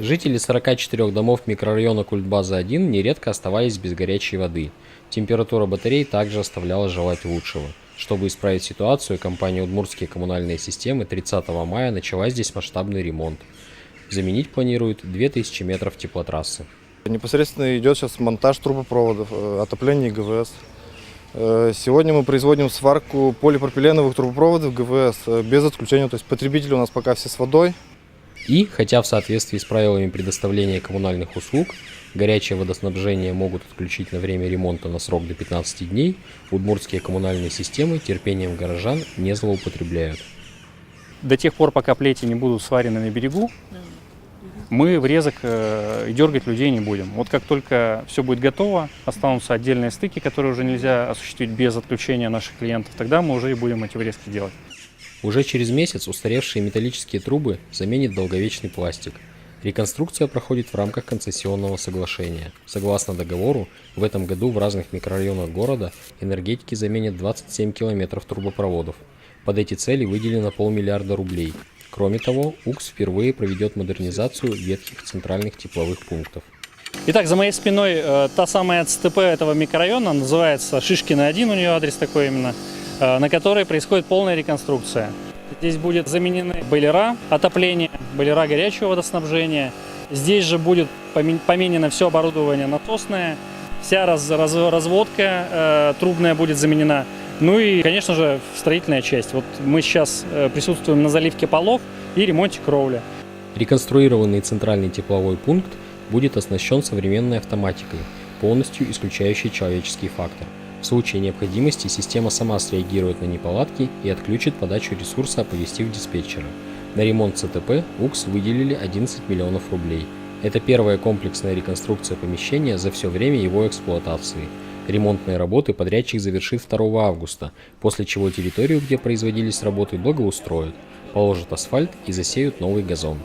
Жители 44 домов микрорайона Культбаза-1 нередко оставались без горячей воды. Температура батарей также оставляла желать лучшего. Чтобы исправить ситуацию, компания «Удмуртские коммунальные системы» 30 мая начала здесь масштабный ремонт. Заменить планируют 2000 метров теплотрассы. Непосредственно идет сейчас монтаж трубопроводов, отопление ГВС. Сегодня мы производим сварку полипропиленовых трубопроводов ГВС без отключения, то есть потребители у нас пока все с водой. И, хотя в соответствии с правилами предоставления коммунальных услуг, горячее водоснабжение могут отключить на время ремонта на срок до 15 дней, удмуртские коммунальные системы терпением горожан не злоупотребляют. До тех пор, пока плети не будут сварены на берегу, мы врезок и дергать людей не будем. Вот как только все будет готово, останутся отдельные стыки, которые уже нельзя осуществить без отключения наших клиентов, тогда мы уже и будем эти врезки делать. Уже через месяц устаревшие металлические трубы заменит долговечный пластик. Реконструкция проходит в рамках концессионного соглашения. Согласно договору, в этом году в разных микрорайонах города энергетики заменят 27 километров трубопроводов. Под эти цели выделено 500 миллиарда рублей. Кроме того, УКС впервые проведет модернизацию ветхих центральных тепловых пунктов. Итак, за моей спиной та самая ЦТП этого микрорайона, называется Шишкина 1, у нее адрес такой именно, на которой происходит полная реконструкция. Здесь будет заменены бойлера отопления, бойлера горячего водоснабжения. Здесь же будет поменено все оборудование насосное, вся разводка трубная будет заменена. Ну и, конечно же, строительная часть. Вот мы сейчас присутствуем на заливке полов и ремонте кровли. Реконструированный центральный тепловой пункт будет оснащен современной автоматикой, полностью исключающей человеческий фактор. В случае необходимости система сама среагирует на неполадки и отключит подачу ресурса, оповестив диспетчера. На ремонт ЦТП УКС выделили 11 миллионов рублей. Это первая комплексная реконструкция помещения за все время его эксплуатации. Ремонтные работы подрядчик завершит 2 августа, после чего территорию, где производились работы, благоустроят, положат асфальт и засеют новый газон.